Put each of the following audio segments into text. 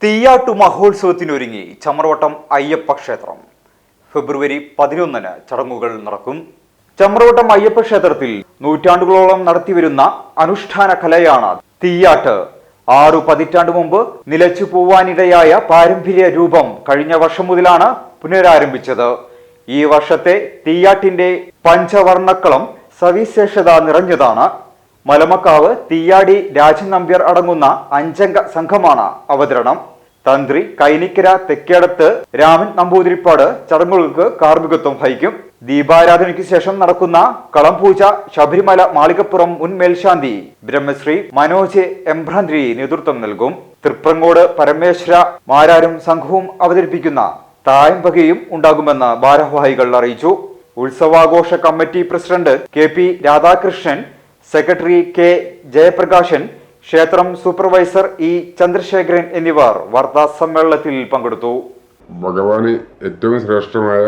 തീയാട്ടു മഹോത്സവത്തിനൊരുങ്ങി ചമ്രവട്ടം അയ്യപ്പ ക്ഷേത്രം. ഫെബ്രുവരി 11 ചടങ്ങുകൾ നടക്കും. ചമ്രവട്ടം അയ്യപ്പ ക്ഷേത്രത്തിൽ നൂറ്റാണ്ടുകളോളം നടത്തിവരുന്ന അനുഷ്ഠാന കലയാണ് തീയാട്ട്. 6 പതിറ്റാണ്ട് മുമ്പ് നിലച്ചു പോവാനിടയായ പാരമ്പര്യ രൂപം കഴിഞ്ഞ വർഷം മുതലാണ് പുനരാരംഭിച്ചത്. ഈ വർഷത്തെ തീയാട്ടിന്റെ പഞ്ചവർണ്ണക്കളം സവിശേഷത നിറഞ്ഞതാണ്. മലമക്കാവ് തീയാടി രാജൻ നമ്പ്യാർ അടങ്ങുന്ന 5 സംഘമാണ് അവതരണം. തന്ത്രി കൈനിക്കര തെക്കേടത്ത് രാമൻ നമ്പൂതിരിപ്പാട് ചടങ്ങുകൾക്ക് കാർമ്മികത്വം വഹിക്കും. ദീപാരാധനയ്ക്ക് ശേഷം നടക്കുന്ന കളംപൂജ ശബരിമല മാളികപ്പുറം മുൻ മേൽശാന്തി ബ്രഹ്മശ്രീ മനോജ് എംബ്രാന്തിരി നേതൃത്വം നൽകും. തൃപ്രങ്ങോട് പരമേശ്വര മാരാരും സംഘവും അവതരിപ്പിക്കുന്ന തായമ്പകയും ഉണ്ടാകുമെന്ന് ഭാരവാഹികൾ അറിയിച്ചു. ഉത്സവാഘോഷ committee president KP Radhakrishnan, secretary K Jayaprakashan, ക്ഷേത്രം സൂപ്പർവൈസർ E ചന്ദ്രശേഖരൻ എന്നിവർ വാർത്താ സമ്മേളനത്തിൽ പങ്കെടുത്തു. ഭഗവാന് ഏറ്റവും ശ്രേഷ്ഠമായ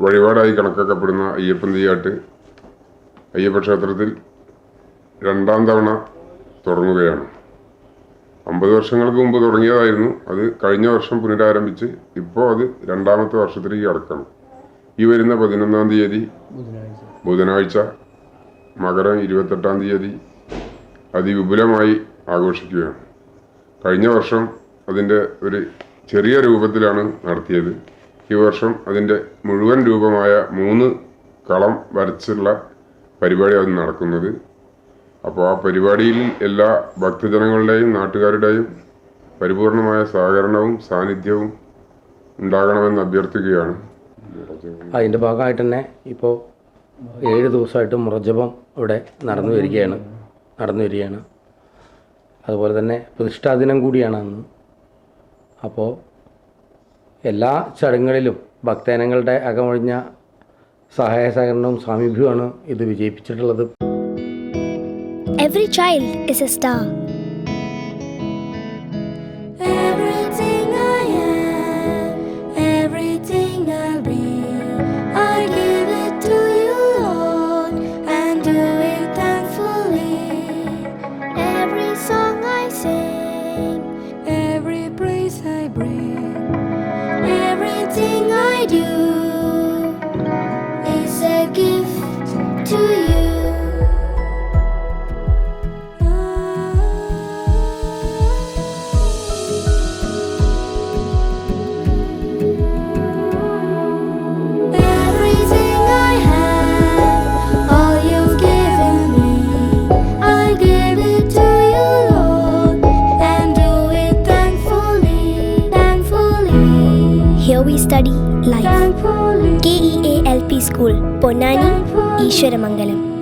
വഴിപാടായി കണക്കാക്കപ്പെടുന്ന അയ്യപ്പൻ തീയാട്ട് അയ്യപ്പ ക്ഷേത്രത്തിൽ 2ാം തവണ തുടങ്ങുകയാണ്. 50 വർഷങ്ങൾക്ക് മുമ്പ് തുടങ്ങിയതായിരുന്നു. അത് കഴിഞ്ഞ വർഷം പുനരാരംഭിച്ച് ഇപ്പോൾ അത് 2ാമത്തെ വർഷത്തിലേക്ക് കടക്കണം. ഈ വരുന്ന 11-ാം തീയതി ബുധനാഴ്ച മകരം 28-ാം തീയതി അതിവിപുലമായി ആഘോഷിക്കുകയാണ്. കഴിഞ്ഞ വർഷം അതിൻ്റെ ഒരു ചെറിയ രൂപത്തിലാണ് നടത്തിയത്. ഈ വർഷം അതിൻ്റെ മുഴുവൻ രൂപമായ 3 കളം വരച്ചുള്ള പരിപാടിയാണ് നടക്കുന്നത്. അപ്പോൾ ആ പരിപാടിയിൽ എല്ലാ ഭക്തജനങ്ങളുടെയും നാട്ടുകാരുടെയും പരിപൂർണമായ സഹകരണവും സാന്നിധ്യവും ഉണ്ടാകണമെന്ന് അഭ്യർത്ഥിക്കുകയാണ്. അതിൻ്റെ ഭാഗമായിട്ട് തന്നെ ഇപ്പോൾ 7 ദിവസമായിട്ട് മുറജപം ഇവിടെ നടന്നു വരികയാണ്. അതുപോലെ തന്നെ പ്രതിഷ്ഠാ ദിനം കൂടിയാണ് അന്ന്. അപ്പോൾ എല്ലാ ചടങ്ങുകളിലും ഭക്തജനങ്ങളുടെ അകമൊഴിഞ്ഞ സഹായ സഹകരണവും സാമീപ്യവുമാണ് ഇത് വിജയിപ്പിച്ചിട്ടുള്ളത്. Every child is a star. Everything I am, everything I'll be, I give it to you, Lord, and do it thankfully. Every song I sing, Every praise I bring, everything I do is a gift to you. here we study life. KEALP School, Ponnani, Ishwaramangalam.